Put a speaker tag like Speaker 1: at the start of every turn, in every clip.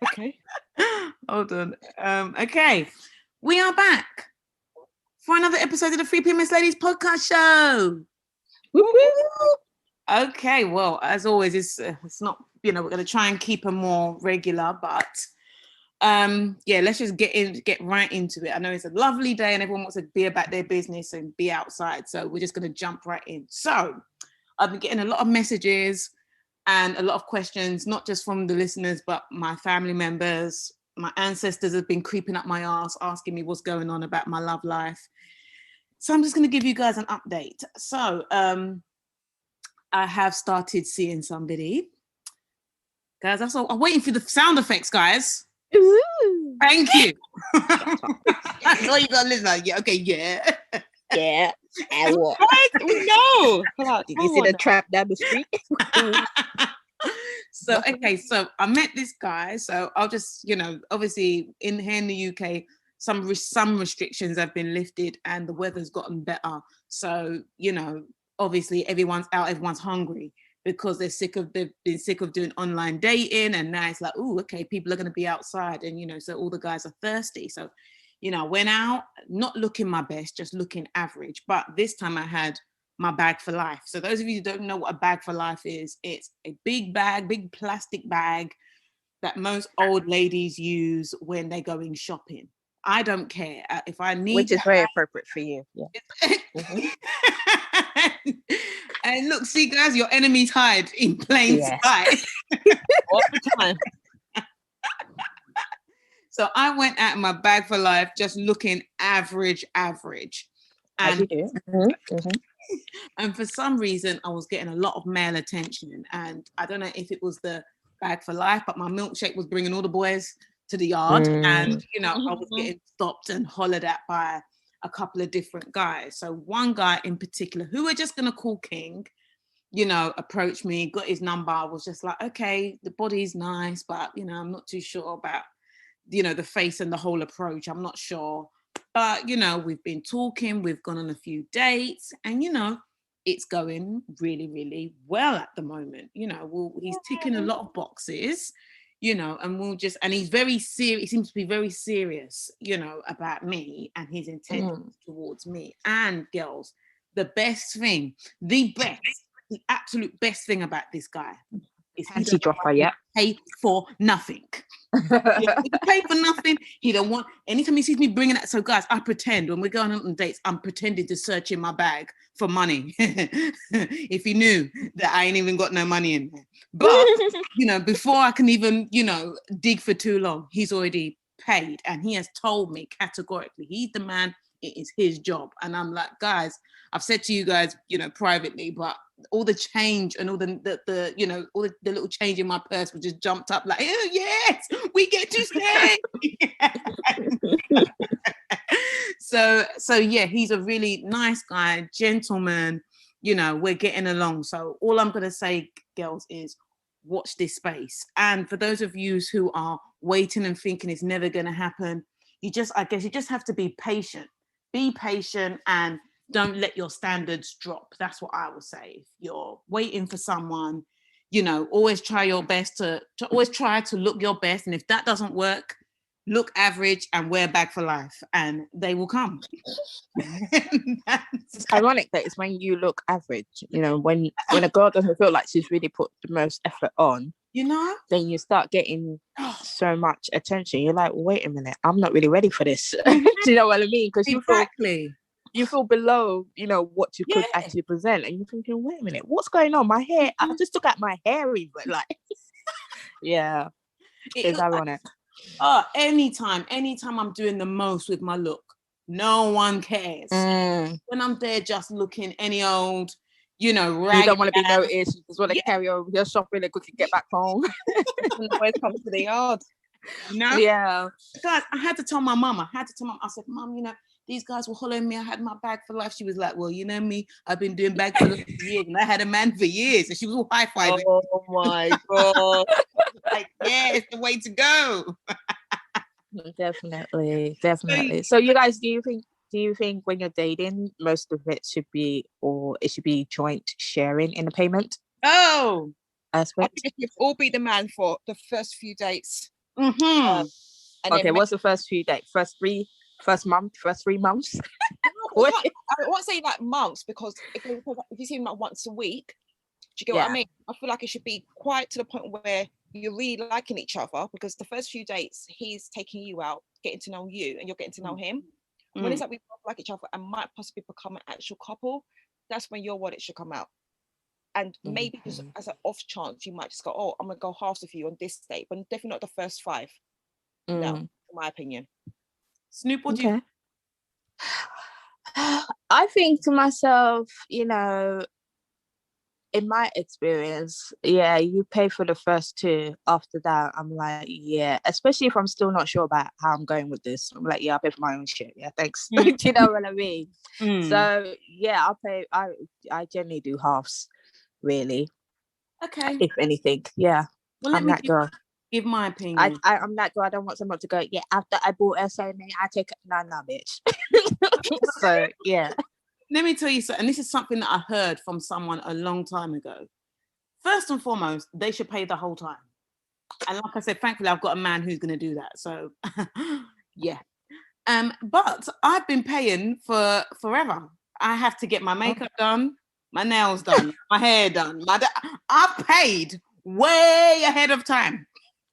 Speaker 1: Okay. Hold on. Okay. We are back for another episode of the 3 P.M. Ladies podcast show. Okay, well, as always, it's not, we're going to try and keep them more regular, but let's just get right into it. I know it's a lovely day and everyone wants to be about their business and be outside, so we're just going to jump right in. So I've been getting a lot of messages and a lot of questions, not just from the listeners, but my family members. My ancestors have been creeping up my ass, asking me what's going on about my love life. So I'm just going to give you guys an update. So I have started seeing somebody. Guys, that's all. I'm waiting for the sound effects, guys. Ooh. Thank you. That's all you got to listen like, yeah, okay, yeah.
Speaker 2: Yeah. And what?
Speaker 1: No.
Speaker 2: Did you see the trap down the street?
Speaker 1: So I met this guy. So I'll just, obviously here in the UK, some restrictions have been lifted and the weather's gotten better. So, obviously everyone's out, everyone's hungry because they've been sick of doing online dating, and now it's like, oh, okay, people are going to be outside, and so all the guys are thirsty. So, I went out, not looking my best, just looking average. But this time I had my bag for life. So those of you who don't know what a bag for life is, it's a big plastic bag that most old ladies use when they're going shopping. I don't care if I need,
Speaker 2: which is very appropriate for you. Yeah.
Speaker 1: And look, see, guys, your enemies hide in plain sight all the time. So I went out in my bag for life, just looking average.
Speaker 2: As you do.
Speaker 1: And for some reason, I was getting a lot of male attention. And I don't know if it was the bag for life, but my milkshake was bringing all the boys to the yard. And, I was getting stopped and hollered at by a couple of different guys. So one guy in particular, who we're just going to call King, approached me, got his number. I was just like, okay, the body's nice, but, I'm not too sure about, the face and the whole approach. I'm not sure. But, we've been talking, we've gone on a few dates, and, it's going really, really well at the moment. He's ticking a lot of boxes, and and he's very serious. He seems to be very serious, about me and his intentions towards me. And girls, the absolute best thing about this guy is he doesn't pay for nothing. He pay for nothing. He don't want, anytime he sees me bringing that. So guys, I pretend when we're going on dates, I'm pretending to search in my bag for money. If he knew that I ain't even got no money in there. But, before I can even, dig for too long, he's already paid. And he has told me categorically, he's the man, it is his job. And I'm like, guys, I've said to you guys, privately, but all the change and all the all the little change in my purse was just jumped up like, oh yes, we get to stay. So yeah, he's a really nice guy, gentleman, we're getting along. So all I'm gonna say, girls, is watch this space. And for those of you who are waiting and thinking it's never gonna happen, I guess you just have to be patient and don't let your standards drop. That's what I would say. If you're waiting for someone, always try your best to always try to look your best. And if that doesn't work, look average and wear bag for life, and they will come.
Speaker 2: It's ironic that it's when you look average, when a girl doesn't feel like she's really put the most effort on, then you start getting so much attention. You're like, wait a minute, I'm not really ready for this. Do you know what I mean? Because you feel below, what you could actually present, and you're thinking, wait a minute, what's going on? My hair, I just took out my hair even, like, yeah, it's ironic.
Speaker 1: Anytime I'm doing the most with my look, no one cares. When I'm there just looking any old, ragged,
Speaker 2: you don't want to be noticed. You just want to carry on your shopping and quickly get back home.
Speaker 3: And always come to the yard.
Speaker 1: Yeah. Guys, I had to tell my mum. I said, Mum, these guys were hollering me. I had my bag for life. She was like, well, you know me, I've been doing bag for life for years, and I had a man for years. And she was all high-fiving.
Speaker 3: Oh my God.
Speaker 1: Like, yeah, it's the way to go.
Speaker 2: Definitely. So you guys, do you think when you're dating, most of it should be, or it should be joint sharing in the payment
Speaker 1: Oh,
Speaker 2: aspect?
Speaker 3: I think it should all be the man for the first few dates.
Speaker 1: mm-hmm.
Speaker 3: And
Speaker 2: Okay,
Speaker 3: then
Speaker 2: what's the first few dates? First 3 months?
Speaker 3: I won't say like months, because if you see him like once a week, do you get what I mean? I feel like it should be quite to the point where you're really liking each other, because the first few dates he's taking you out, getting to know you, and you're getting to know him. When it's like we both like each other and might possibly become an actual couple, that's when your wallet should come out. And maybe just as an off chance, you might just go, oh, I'm gonna go halves with you on this date, but definitely not the first 5. No, in my opinion.
Speaker 1: Snoop, what do you?
Speaker 2: I think to myself, you know, in my experience, yeah, you pay for the first 2. After that, I'm like, yeah, especially if I'm still not sure about how I'm going with this. I'm like, yeah, I'll pay for my own shit. Yeah, thanks. Do you know what I mean? So yeah, I'll pay. I generally do halves, really.
Speaker 1: Okay.
Speaker 2: If anything, yeah.
Speaker 1: Well,
Speaker 2: I'm that girl.
Speaker 1: Give my opinion.
Speaker 2: I'm that girl. I don't want someone to go, yeah, after I bought her something, I take it. No, bitch. So yeah.
Speaker 1: Let me tell you something, and this is something that I heard from someone a long time ago. First and foremost, they should pay the whole time. And like I said, thankfully, I've got a man who's going to do that. So, yeah. But I've been paying for forever. I have to get my makeup done, my nails done, my hair done. I've paid way ahead of time.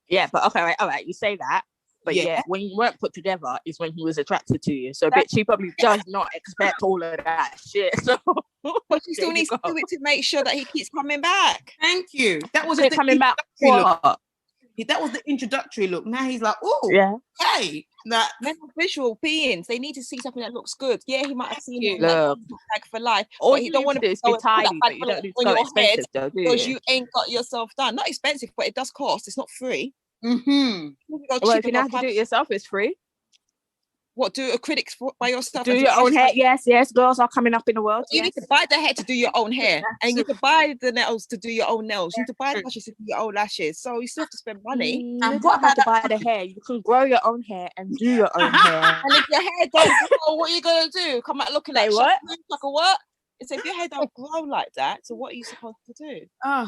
Speaker 2: Yeah, but okay, all right, you say that. But yeah, when you weren't put together is when he was attracted to you. So bitch, he probably does not expect all of that shit. So
Speaker 3: but you still need to do it to make sure that he keeps coming back.
Speaker 1: Thank you. That was
Speaker 2: coming back.
Speaker 1: Look. That was the introductory look. Now he's like, oh, yeah, hey, that
Speaker 3: men are visual beings. They need to see something that looks good. Yeah, he might have seen it
Speaker 2: look
Speaker 3: like for life.
Speaker 2: All you don't want to do is be tidy, but you don't need to go expensive though, do you?
Speaker 3: Because you ain't got yourself done. Not expensive, but it does cost. It's not free.
Speaker 2: Well, if you know how to do it yourself, it's free.
Speaker 3: What, do acrylics by yourself?
Speaker 2: Do your own hair. Yes, girls are coming up in the world.
Speaker 3: You need to buy the hair to do your own hair, and you need to buy the nails to do your own nails. You need to buy lashes to do your own lashes. So you still have to spend money.
Speaker 2: And what about to buy the hair? You can grow your own hair and do your own hair.
Speaker 3: And if your hair don't grow, what are you gonna do? Come out looking like what? Like a what? So if your hair don't grow like that, so what are you supposed to do?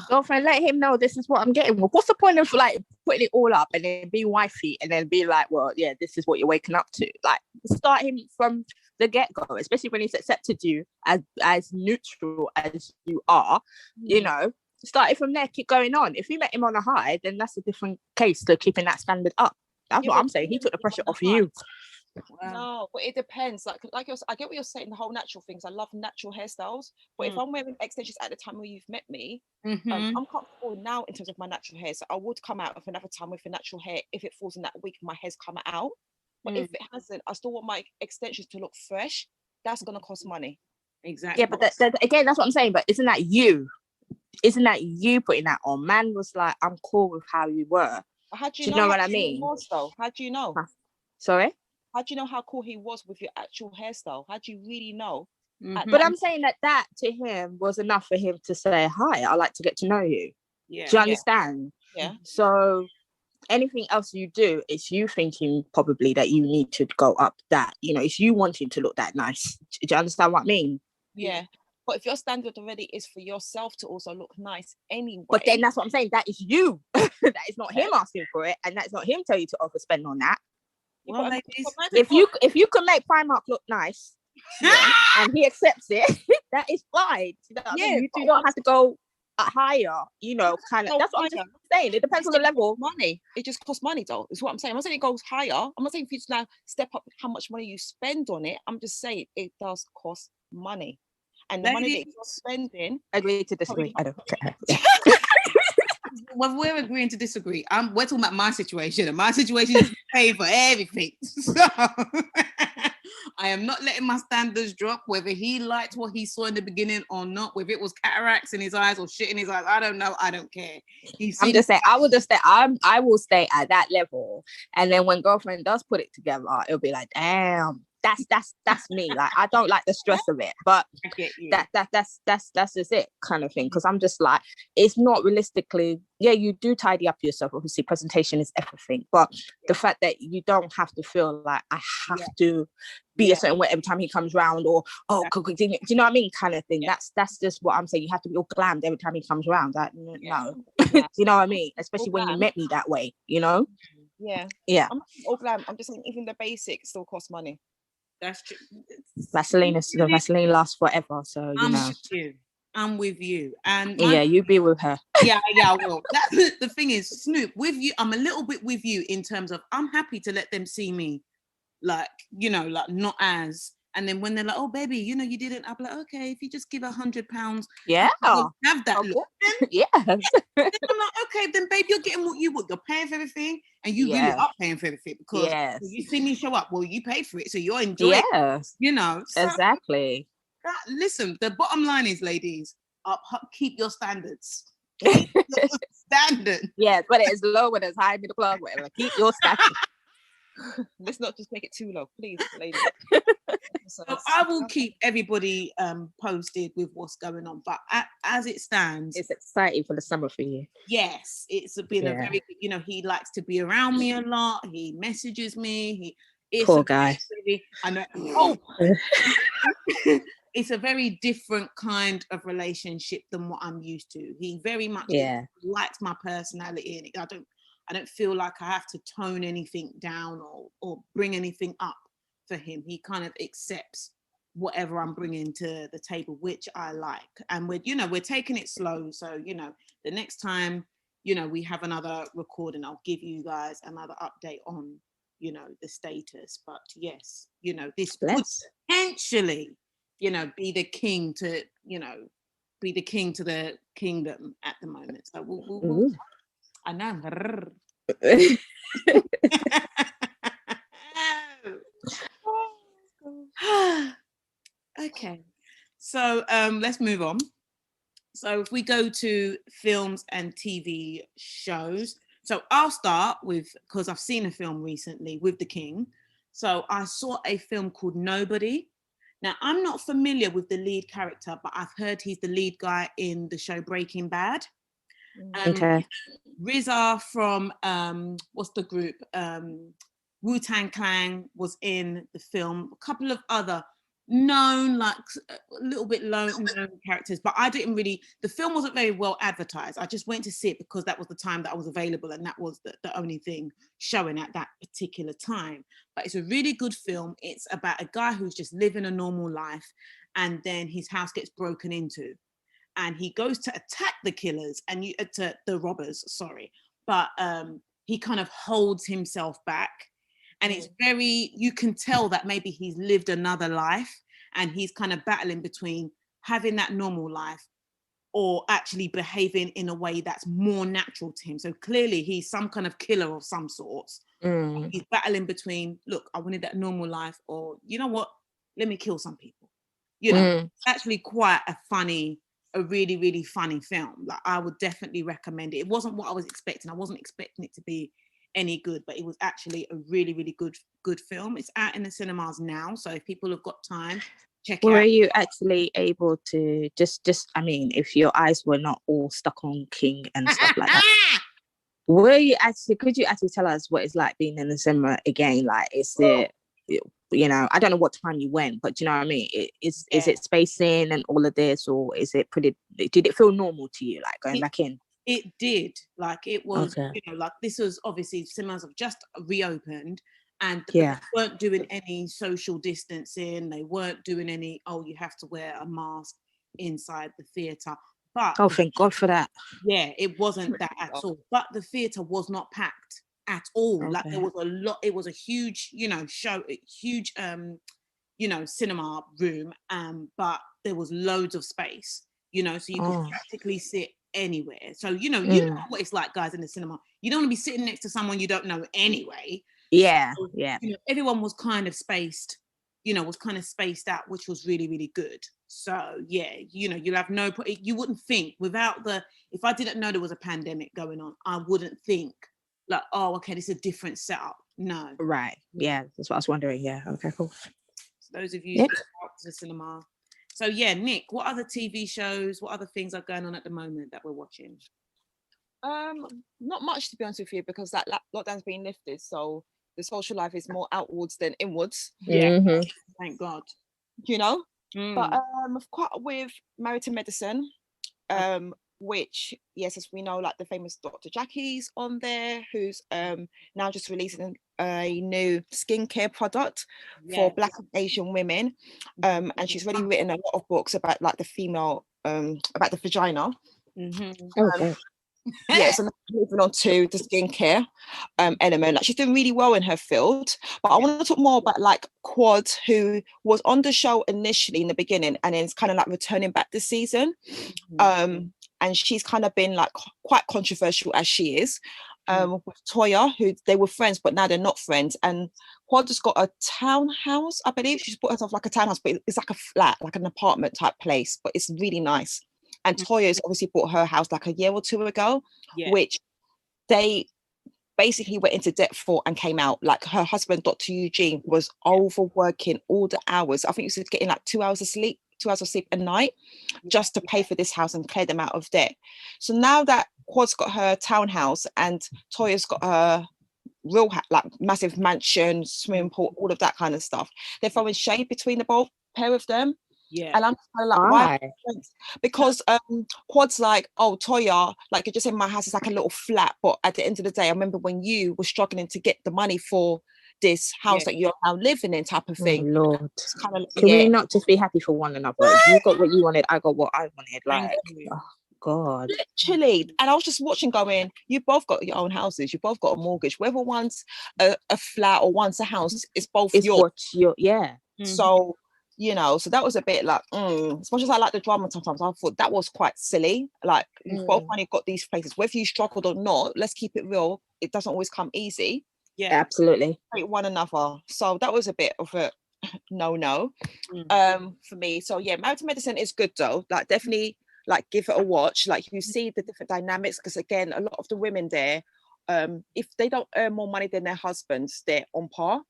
Speaker 2: Girlfriend, let him know this is what I'm getting. Well, what's the point of like putting it all up and then being wifey and then be like, well, yeah, this is what you're waking up to. Like, start him from the get-go, especially when he's accepted you as neutral as you are. You know, start it from there. Keep going on. If you met him on a high, then that's a different case to keeping that standard up. That's what I'm saying. He took the pressure off you.
Speaker 3: Wow. No, but it depends. Like I get what you're saying. The whole natural things. I love natural hairstyles. But if I'm wearing extensions at the time where you've met me, I'm comfortable now in terms of my natural hair. So I would come out of another time with the natural hair if it falls in that week. My hair's come out. But if it hasn't, I still want my extensions to look fresh. That's gonna cost money.
Speaker 1: Exactly.
Speaker 2: Yeah, but again, that's what I'm saying. But isn't that you? Isn't that you putting that on? Man was like, I'm cool with how you were.
Speaker 3: How do
Speaker 2: you know what I mean?
Speaker 3: How do you know?
Speaker 2: Sorry.
Speaker 3: How do you know how cool he was with your actual hairstyle? How do you really know?
Speaker 2: But I'm saying that to him was enough for him to say, hi, I like to get to know you.
Speaker 1: Yeah.
Speaker 2: Do you understand?
Speaker 3: Yeah.
Speaker 2: So anything else you do, it's you thinking probably that you need to go up that, you know, it's you wanting to look that nice. Do you understand what I mean?
Speaker 3: Yeah. But if your standard already is for yourself to also look nice anyway.
Speaker 2: But then that's what I'm saying. That is you. That is not him asking for it. And that's not him telling you to overspend on that.
Speaker 1: Well,
Speaker 2: if you can make Primark look nice, and he accepts it, that is fine. You know what I mean? You do not have to go higher. You know, kind of. That's what I'm just saying. It depends on the level of
Speaker 3: money. It just costs money, though. Is what I'm saying. I'm not saying it goes higher. I'm not saying if you now step up how much money you spend on it. I'm just saying it does cost money, and the money that you're spending.
Speaker 2: Agree to disagree. I don't care.
Speaker 1: Well, we're agreeing to disagree. We're talking about my situation, and my situation is paying for everything. So I am not letting my standards drop, whether he liked what he saw in the beginning or not, whether it was cataracts in his eyes or shit in his eyes. I don't know. I don't care.
Speaker 2: I'm just saying, I will stay at that level. And then when girlfriend does put it together, it'll be like, damn, that's me. Like, I don't like the stress of it, but
Speaker 1: I get you.
Speaker 2: That's just it kind of thing. Because I'm just like, it's not realistically. Yeah, you do tidy up yourself. Obviously, presentation is everything, but the fact that you don't have to feel like I have to be a certain way every time he comes round, or do you know what I mean, kind of thing. That's just what I'm saying. You have to be all glammed every time he comes round. Like, no, do you know what I mean? Especially when you met me that way, you know.
Speaker 3: Yeah. I'm not all glam. I'm just saying, even the basics still cost money.
Speaker 1: That's true.
Speaker 2: Vaseline lasts forever, so you know.
Speaker 1: I'm with you. And
Speaker 2: you be with her.
Speaker 1: Yeah, I will. That's the thing is, Snoop, with you, I'm a little bit with you in terms of I'm happy to let them see me, like, you know, like not as. And then when they're like, oh baby, you know, you didn't, I'll be like, okay, if you just give £100, have that look.
Speaker 2: Yes.
Speaker 1: Then I'm like, okay, then babe, you're getting what you want. You're paying for everything, and you really are paying for everything because you see me show up. Well, you paid for it, so you're enjoying it, you know. So,
Speaker 2: exactly.
Speaker 1: Listen, the bottom line is, ladies, keep your standards. Keep your standard.
Speaker 2: Yes, whether it's low, whether it's high, middle class, whatever. Keep your standard.
Speaker 3: Let's not just make it too low, please, ladies.
Speaker 1: So I will keep everybody posted with what's going on. But as it stands,
Speaker 2: it's exciting for the summer for you.
Speaker 1: Yes, it's been a very, you know, he likes to be around me a lot. He messages me.
Speaker 2: Poor guy.
Speaker 1: I know. It's a very different kind of relationship than what I'm used to. He very much likes my personality, and I don't feel like I have to tone anything down or bring anything up for him. He kind of accepts whatever I'm bringing to the table, which I like. And we're taking it slow. So, you know, the next time, you know, we have another recording, I'll give you guys another update on, you know, the status. But yes, you know, this could potentially, you know, be the king to the kingdom at the moment. So we'll I know. Okay, so let's move on. So if we go to films and TV shows, so I'll start with, because I've seen a film recently with the King. So I saw a film called Nobody. Now, I'm not familiar with the lead character, but I've heard he's the lead guy in the show Breaking Bad. RZA from what's the group? Wu-Tang Clan was in the film. A couple of other known, like a little bit known characters, but I didn't really. The film wasn't very well advertised. I just went to see it because that was the time that I was available, and that was the only thing showing at that particular time. But it's a really good film. It's about a guy who's just living a normal life, and then his house gets broken into. And he goes to attack the killers and to the robbers, sorry. But he kind of holds himself back. And it's very, you can tell that maybe he's lived another life and he's kind of battling between having that normal life or actually behaving in a way that's more natural to him. So clearly he's some kind of killer of some sorts. He's battling between, look, I wanted that normal life, or you know what, let me kill some people. You know, it's actually quite a really, really funny film. Like, I would definitely recommend it. It wasn't what I was expecting. I wasn't expecting it to be any good, but it was actually a really, really good film. It's out in the cinemas now, so if people have got time, check it out.
Speaker 2: Were you actually able to just I mean, if your eyes were not all stuck on King and stuff like that, could you actually tell us what it's like being in the cinema again? Like, is it, you know, I don't know what time you went, but do you know what I mean? Is it spacing and all of this, or is it did it feel normal to you, like going back in?
Speaker 1: It did. Like, it was, you know, like, this was obviously, cinemas have just reopened, and they weren't doing any social distancing. They weren't doing any, you have to wear a mask inside the theatre. But
Speaker 2: thank God for that.
Speaker 1: Yeah, it wasn't that at all. But the theatre was not packed at all. Like, there was a lot. It was a huge, you know, huge, you know, cinema room. But there was loads of space, you know, so you could practically sit anywhere. So, you know what it's like, guys, in the cinema. You don't want to be sitting next to someone you don't know anyway. So, you know, everyone was kind of spaced, you know, out, which was really, really good. So yeah, you know, you'll have you wouldn't think if I didn't know there was a pandemic going on, I wouldn't think like, oh, okay, this is a different setup. No.
Speaker 2: Right. Yeah, that's what I was wondering. Yeah. Okay, cool.
Speaker 1: So those of you who go out to the cinema. So yeah, Nick, what other TV shows, what other things are going on at the moment that we're watching?
Speaker 3: Not much, to be honest with you, because that lockdown's been lifted, so the social life is more outwards than inwards.
Speaker 1: Yeah, thank God.
Speaker 3: You know, but I've caught up with Married to Medicine, which, yes, as we know, like the famous Dr. Jackie's on there, who's now just releasing a new skincare product for Black and Asian women, and she's already written a lot of books about like the female, about the vagina. Yeah, so now moving on to the skincare element. Like, she's doing really well in her field. But I want to talk more about like Quad, who was on the show initially in the beginning and then it's kind of like returning back this season. And she's kind of been like quite controversial as she is. With Toya, who they were friends, but now they're not friends. And Quad has got a townhouse, I believe. She's put herself like a townhouse, but it's like a flat, like an apartment type place, but it's really nice. And Toya's obviously bought her house like a year or two ago, which they basically went into debt for and came out. Like, her husband, Dr. Eugene, was overworking all the hours. I think he was getting like 2 hours of sleep a night just to pay for this house and clear them out of debt. So now that Quad's got her townhouse and Toya's got her real like massive mansion, swimming pool, all of that kind of stuff, they're throwing shade between the both pair of them. And I'm just kind of like, why? Because Quad's like, oh, Toya, like, you just said my house is like a little flat, but at the end of the day, I remember when you were struggling to get the money for this house that you're now living in, type of thing.
Speaker 2: Oh, Lord. Can we not just be happy for one another? You got what you wanted, I got what I wanted. Like, oh God.
Speaker 3: Literally. And I was just watching going, you both got your own houses, you both got a mortgage, whether one's a flat or one's a house, it's both yours. So, you know, so that was a bit like, as much as I like the drama sometimes, I thought that was quite silly. Like, you've both finally got these places, whether you struggled or not, let's keep it real, it doesn't always come easy.
Speaker 2: Absolutely.
Speaker 3: Hate one another. So that was a bit of a no for me. So yeah, Married to Medicine is good though. Like, definitely, like, give it a watch. Like, you see the different dynamics, because again, a lot of the women there, if they don't earn more money than their husbands, they're on par.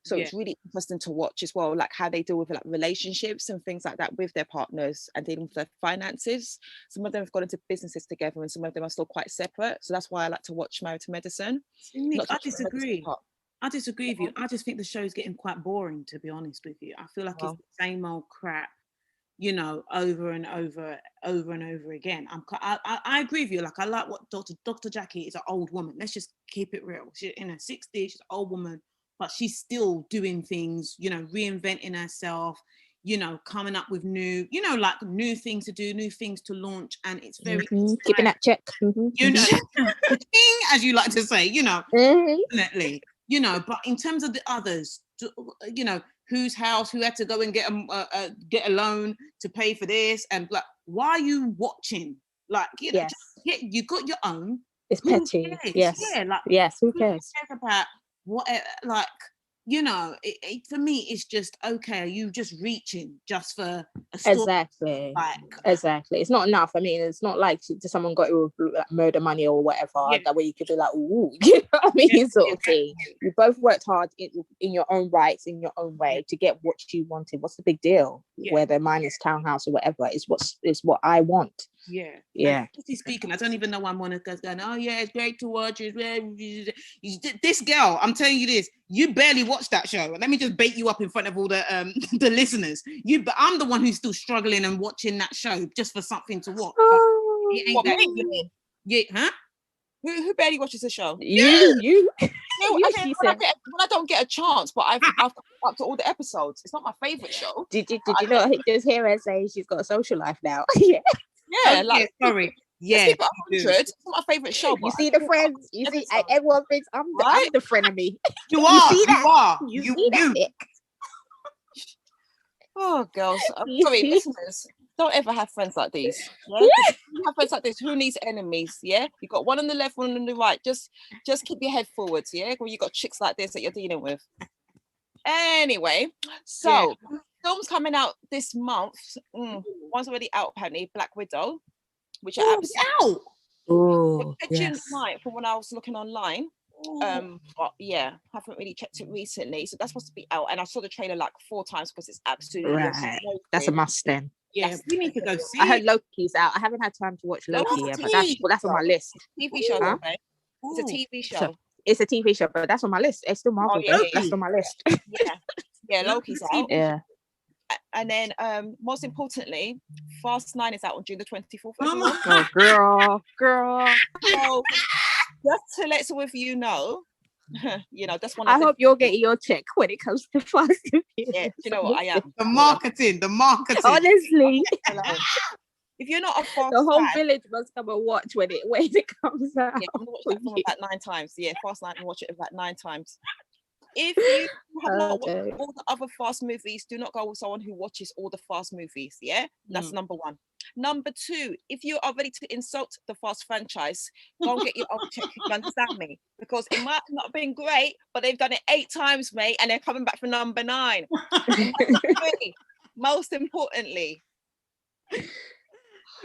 Speaker 3: So it's really interesting to watch as well, like how they deal with like relationships and things like that with their partners and dealing with their finances. Some of them have gone into businesses together and some of them are still quite separate. So that's why I like to watch Married to Medicine.
Speaker 1: Nick, I disagree. I disagree with you. I just think the show's getting quite boring, to be honest with you. I feel like it's the same old crap, you know, over and over and over again. I agree with you. Like, I like what Dr. Jackie is an old woman. Let's just keep it real. She's in her 60s, she's an old woman, but she's still doing things, you know, reinventing herself, you know, coming up with new, you know, like new things to do, new things to launch. And it's very
Speaker 2: keeping that check.
Speaker 1: You know, as you like to say, you know, definitely, you know, but in terms of the others, you know, whose house, who had to go and get a loan to pay for this, and like, why are you watching? Like, you know, you got your own.
Speaker 2: It's petty. Yes.
Speaker 1: Yeah, like,
Speaker 2: who cares
Speaker 1: about what, like, you know, for me, it's just, okay, are you just reaching just for a story?
Speaker 2: Exactly. It's not enough. I mean, it's not like someone got you like murder money or whatever, that way you could be like, ooh, you know what I mean, sort of thing. You both worked hard in your own rights, in your own way, to get what you wanted. What's the big deal? Whether mine is townhouse or whatever, is what I want.
Speaker 1: Speaking, I don't even know why Monica's going, oh yeah, it's great to watch. This girl, I'm telling you this, you barely watched that show. Let me just bait you up in front of all the the listeners. But I'm the one who's still struggling and watching that show just for something to watch. Who
Speaker 3: barely watches the show?
Speaker 2: You.
Speaker 3: No, I mean, when I don't get a chance, but I've up to all the episodes. It's not my favorite show.
Speaker 2: Did you know? Just hear her say she's got a social life now.
Speaker 1: Sorry.
Speaker 3: It's not my favorite show.
Speaker 2: You see the friends. You see, everyone thinks I'm the frenemy.
Speaker 1: You are.
Speaker 2: You see that?
Speaker 1: You
Speaker 2: see that?
Speaker 3: Oh, girls. Sorry, listeners. Don't ever have friends like these. Yeah? You have friends like this. Who needs enemies? Yeah, you got one on the left, one on the right. Just keep your head forwards. Yeah, when you got chicks like this that you're dealing with. Anyway, so films coming out this month. One's already out apparently. Black Widow, which are
Speaker 1: out.
Speaker 3: June 9th from when I was looking online. But yeah, haven't really checked it recently. So that's supposed to be out, and I saw the trailer like 4 times because it's absolutely
Speaker 2: right. That's a must then.
Speaker 1: Yeah, we need to go see.
Speaker 2: I heard Loki's out. I haven't had time to watch Loki yet, but that's on my list.
Speaker 3: TV show, huh? It's a TV show.
Speaker 2: So, it's a TV show, but that's on my list. It's still Marvel. That's on my list.
Speaker 3: Yeah, Loki's out.
Speaker 2: Yeah.
Speaker 3: And then, most importantly, Fast 9 is out on June the 24th.
Speaker 2: Oh, girl.
Speaker 3: So, just to let some of you know, that's one.
Speaker 2: I hope you're getting your check when it comes to Fast and Furious.
Speaker 3: Yeah, you know what I am.
Speaker 1: The marketing.
Speaker 2: Honestly,
Speaker 3: if you're not a Fast
Speaker 2: the whole
Speaker 3: fan,
Speaker 2: village must come and watch when it comes out.
Speaker 3: Yeah, I'm gonna watch that film about 9 times. Yeah, Fast 9 and watch it about 9 times. If you have not watched all the other Fast movies, do not go with someone who watches all the Fast movies. Yeah, that's number 1. Number 2, if you are ready to insult the Fast franchise, go and get your own check. You understand me? Because it might not have been great, but they've done it 8 times, mate, and they're coming back for number 9. Most importantly.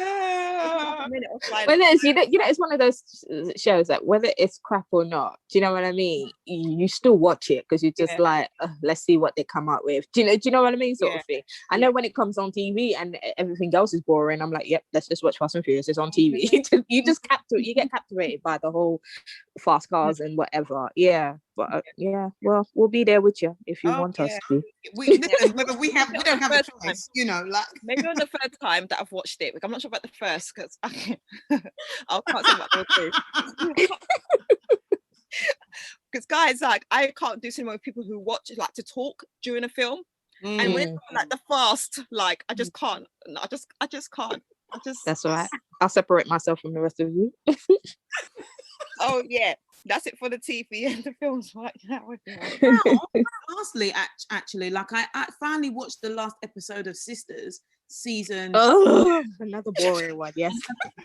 Speaker 2: It's one of those shows that whether it's crap or not, do you know what I mean? You still watch it because you're just like, let's see what they come up with. Do you know what I mean? Sort of thing. I know when it comes on TV and everything else is boring, I'm like, yep, let's just watch Fast and Furious. It's on TV. you get captivated by the whole fast cars and whatever. Yeah. But well, we'll be there with you if you want us to.
Speaker 1: We don't have a choice, like
Speaker 3: maybe on the 3rd time that I've watched it. Like, I'm not sure about the first because I can't say about the 2. Because guys, like, I can't do cinema with people who watch like to talk during a film, and when it's like the Fast, like I just can't. I just can't.
Speaker 2: That's all right. I'll separate myself from the rest of you.
Speaker 3: Oh yeah. That's it for the TV and the films right now.
Speaker 1: Lastly, actually, like I finally watched the last episode of Sisters season.
Speaker 2: Oh, another boring one. Yes,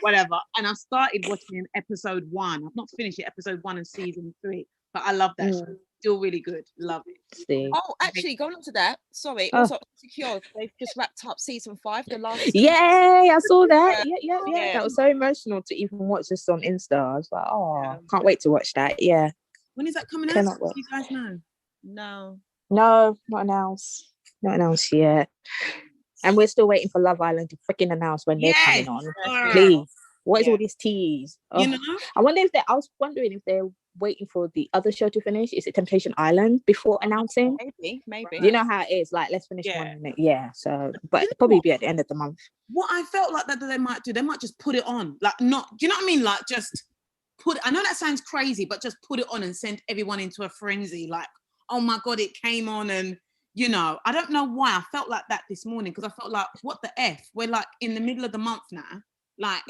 Speaker 1: whatever. And I started watching episode 1. I've not finished it, episode 1 of season 3, but I love that show. Still really good. Love it.
Speaker 2: See.
Speaker 3: Oh, actually, going on to that. Sorry. Also, Secure. They've just wrapped up season 5. The last.
Speaker 2: Yay! I saw that. Yeah. That was so emotional to even watch this on Insta. I was like, oh, can't wait to watch that. Yeah.
Speaker 1: When is that coming out? Do you guys know?
Speaker 3: No,
Speaker 2: not announced yet. And we're still waiting for Love Island to freaking announce when they're coming on. Please. What is all these teas? I was wondering if they're waiting for the other show to finish. Is it Temptation Island before announcing?
Speaker 3: Maybe.
Speaker 2: You know how it is. Like, let's finish one minute. Yeah. So, but it'll probably be at the end of the month.
Speaker 1: What I felt like that they might do, they might just put it on. Like, not. Do you know what I mean? Like, just put. I know that sounds crazy, but just put it on and send everyone into a frenzy. Like, oh my god, it came on, and I don't know why I felt like that this morning, because I felt like, what the F? We're like in the middle of the month now. Like,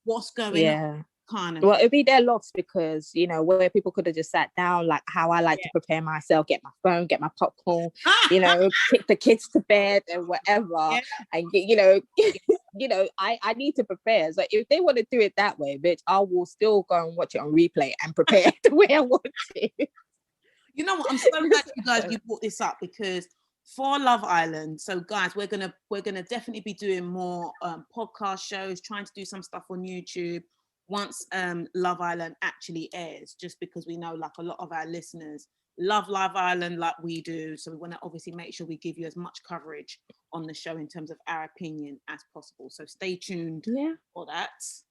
Speaker 1: what's going on? Kind of.
Speaker 2: Well, it'd be their loss because, where people could have just sat down, like how I like to prepare myself, get my phone, get my popcorn, take the kids to bed and whatever. And, I need to prepare. So if they want to do it that way, bitch, I will still go and watch it on replay and prepare the way I want it.
Speaker 1: You know what? I'm so glad you brought this up, because for Love Island, so guys, we're gonna definitely be doing more podcast shows, trying to do some stuff on YouTube once Love Island actually airs, just because we know like a lot of our listeners love Love Island like we do, so we want to obviously make sure we give you as much coverage on the show in terms of our opinion as possible. So stay tuned for that. It's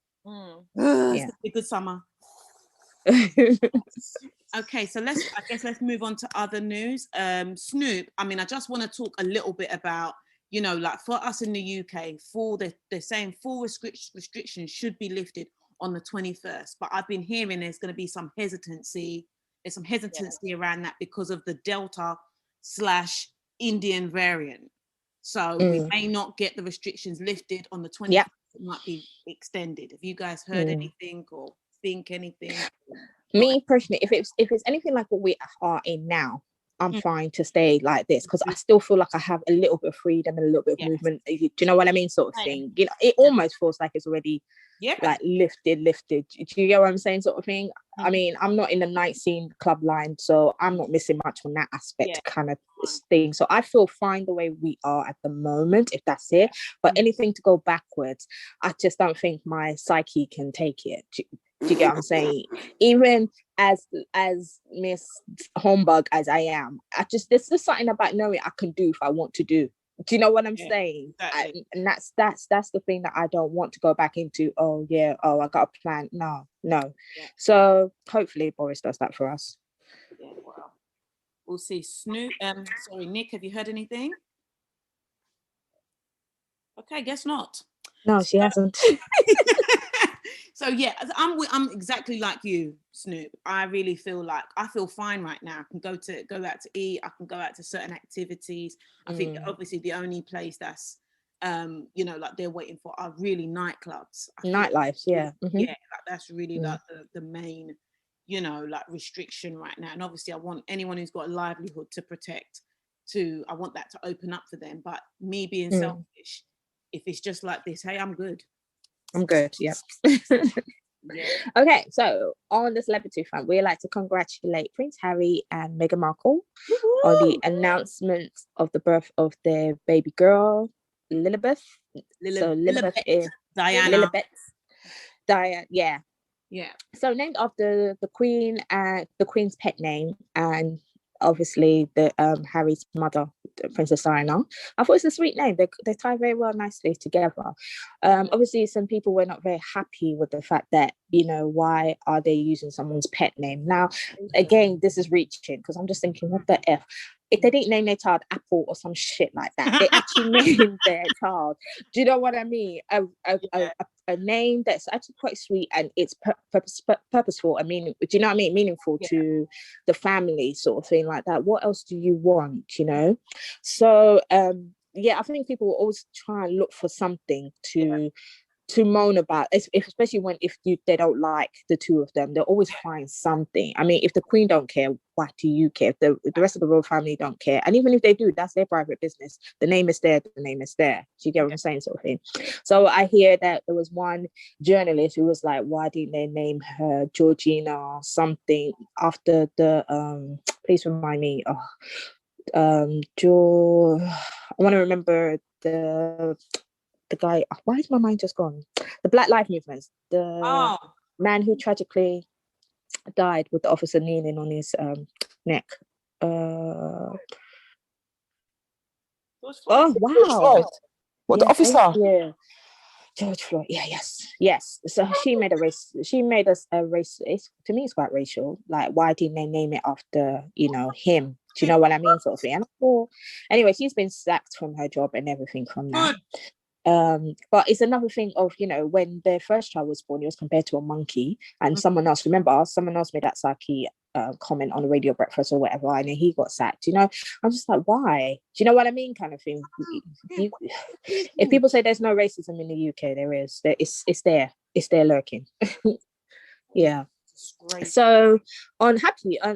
Speaker 1: gonna be a good summer. Okay, so let's move on to other news. Snoop, I just want to talk a little bit about, like for us in the UK, they're saying full restrictions should be lifted on the 21st, but I've been hearing there's going to be some hesitancy. There's some hesitancy around that because of the Delta/Indian variant. So we may not get the restrictions lifted on the 21st. It might be extended. Have you guys heard anything or think anything?
Speaker 2: Me personally, if it's anything like what we are in now, I'm fine to stay like this, because I still feel like I have a little bit of freedom and a little bit of movement. Do you know what I mean? Sort of thing. It almost feels like it's already like lifted. Do you get what I'm saying? Sort of thing. I mean, I'm not in the night scene club line, so I'm not missing much on that aspect kind of thing. So I feel fine the way we are at the moment, if that's it. But anything to go backwards, I just don't think my psyche can take it. Do you get what I'm saying? Even as Miss Homebug as I am, there's just something about knowing I can do if I want to do. Do you know what I'm saying?
Speaker 1: Exactly.
Speaker 2: And that's the thing that I don't want to go back into. Oh yeah, I got a plan. No. Yeah. So hopefully Boris does that for us.
Speaker 1: Yeah, well, we'll see. Snoop. Sorry, Nick. Have you heard anything? Okay, guess not.
Speaker 2: No, she hasn't.
Speaker 1: So yeah, I'm exactly like you, Snoop. I really feel like I feel fine right now. I can go out to eat. I can go out to certain activities. I think obviously the only place that's like they're waiting for are really nightclubs.
Speaker 2: Nightlife, yeah.
Speaker 1: Mm-hmm. Yeah, like that's really like the main, like restriction right now. And obviously I want anyone who's got a livelihood to protect I want that to open up for them. But me being selfish, if it's just like this, hey, I'm good.
Speaker 2: Yeah. Okay, so on the celebrity front, we like to congratulate Prince Harry and Meghan Markle on the announcement of the birth of their baby girl, Lilibet. So Lilibet is
Speaker 1: Diana.
Speaker 2: Diana, yeah. So named after the Queen and the Queen's pet name, and obviously the Harry's mother, Princess Diana. I thought it's a sweet name. They tie very well nicely together. Obviously some people were not very happy with the fact that, why are they using someone's pet name? Now again, this is reaching, because I'm just thinking, what the F? If they didn't name their child Apple or some shit like that, they actually named their child. Do you know what I mean? A name that's actually quite sweet, and it's purposeful. I mean, do you know what I mean? Meaningful to the family, sort of thing like that. What else do you want? So I think people will always try and look for something to moan about, especially if they don't like the two of them. They'll always find something. I mean, if the Queen don't care, what do you care? If the rest of the royal family don't care, and even if they do, that's their private business. The name is there. Do you get what I'm saying, sort of thing? So I hear that there was one journalist who was like, why didn't they name her Georgina or something after the please remind me. I want to remember the guy. Why is my mind just gone? The Black Lives Movement. The man who tragically died with the officer kneeling on his neck. Oh wow!
Speaker 3: What, the officer?
Speaker 2: Yeah, George Floyd. Yeah, yes. So she made us a race. To me, it's quite racial. Like, why didn't they name it after him? Do you know what I mean, sort of thing? And anyway, she's been sacked from her job and everything from that. But it's another thing of, when their first child was born, it was compared to a monkey, and someone else made that sarky comment on the radio breakfast or whatever, and then he got sacked. I'm just like, why? Do you know what I mean, kind of thing? If people say there's no racism in the UK, there is. It's there lurking. Yeah. So on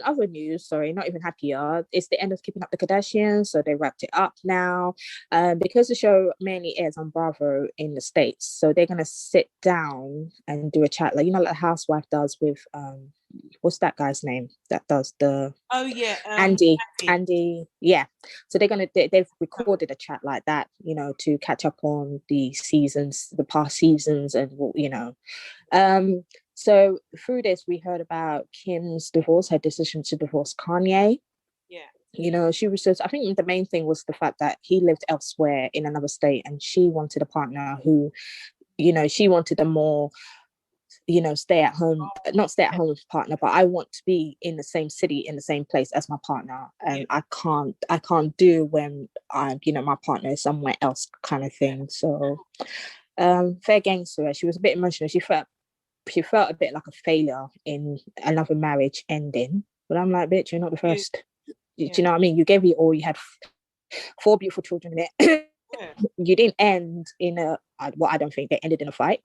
Speaker 2: other news, sorry, not even happier, it's the end of Keeping Up the Kardashians. So they wrapped it up now, because the show mainly airs on Bravo in the States. So they're gonna sit down and do a chat, like like the housewife does with what's that guy's name that does the Andy. Yeah. So they've recorded a chat like that, to catch up on the past seasons, and so through this, we heard about Kim's divorce, her decision to divorce Kanye. Yeah. She was I think the main thing was the fact that he lived elsewhere in another state, and she wanted a partner who, she wanted a more, not stay at home partner, but I want to be in the same city, in the same place as my partner. And I can't do when my partner is somewhere else, kind of thing. So fair games to her. She was a bit emotional. She felt a bit like a failure in another marriage ending. But I'm like, bitch, you're not the first. Do you know what I mean? You gave it all. You had 4 beautiful children in it. You didn't end in what I don't think they ended in a fight.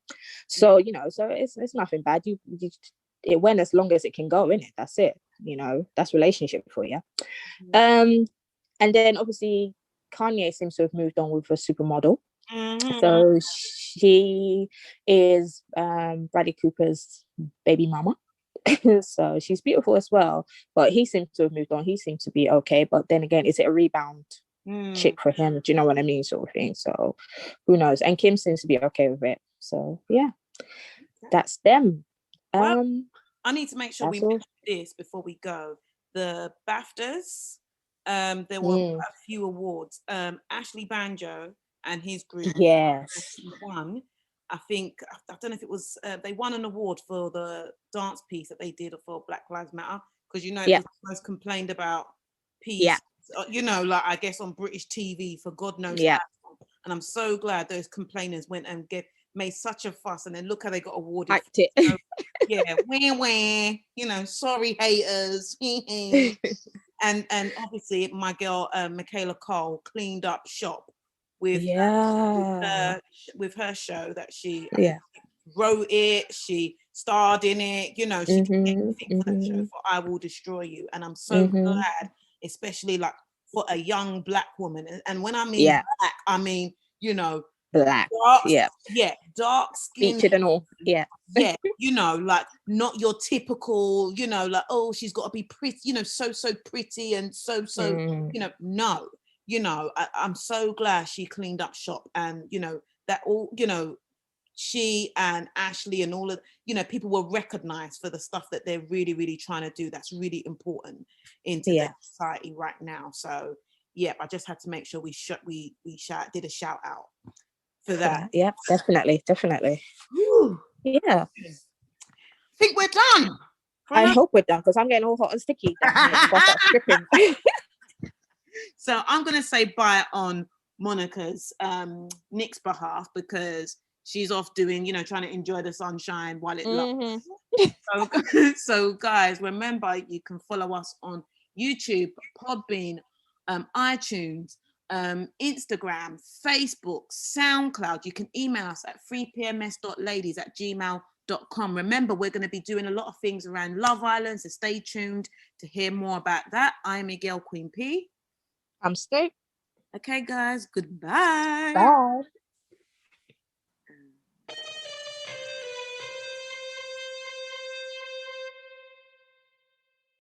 Speaker 2: So, so it's nothing bad. It went as long as it can go, innit? That's it. That's relationship for you. And then obviously Kanye seems to have moved on with a supermodel. So she is Bradley Cooper's baby mama. So she's beautiful as well, but he seems to have moved on. He seems to be okay, but then again, is it a rebound chick for him? Do you know what I mean, sort of thing? So who knows? And Kim seems to be okay with it. So yeah, that's them.
Speaker 1: Well, I need to make sure we
Speaker 2: all.
Speaker 1: mention this before we go. The BAFTAs, there were a few awards. Ashley Banjo and his group won. I think, I don't know if it was, they won an award for the dance piece that they did for Black Lives Matter, because it was the most complained about piece, like I guess on British TV for God knows how long. And I'm so glad those complainers went and made such a fuss, and then look how they got awarded. So, wah, sorry haters. and obviously my girl Michaela Cole cleaned up shop with her show that she wrote it, she starred in it, she did everything for that show for I Will Destroy You. And I'm so glad, especially like for a young Black woman, and when I mean Black, I mean
Speaker 2: Black,
Speaker 1: dark skin,
Speaker 2: featured and all,
Speaker 1: like not your typical, like, oh, she's got to be pretty, so pretty and so no, I'm so glad she cleaned up shop, and that all, she and Ashley and all of, people were recognized for the stuff that they're really, really trying to do. That's really important in today's society right now. So I just had to make sure we did a shout out for that.
Speaker 2: Yeah, definitely.
Speaker 1: Woo.
Speaker 2: Yeah.
Speaker 1: I think we're done.
Speaker 2: I hope we're done, because I'm getting all hot and sticky down here before I start stripping.
Speaker 1: So I'm going to say bye on Monica's, Nick's behalf, because she's off doing, trying to enjoy the sunshine while it lasts. So guys, remember, you can follow us on YouTube, Podbean, iTunes, Instagram, Facebook, SoundCloud. You can email us at freepms.ladies@gmail.com. Remember, we're going to be doing a lot of things around Love Island, so stay tuned to hear more about that. I'm Miguel Queen P.
Speaker 2: I'm Snoop.
Speaker 1: Okay, guys, goodbye.
Speaker 2: Bye.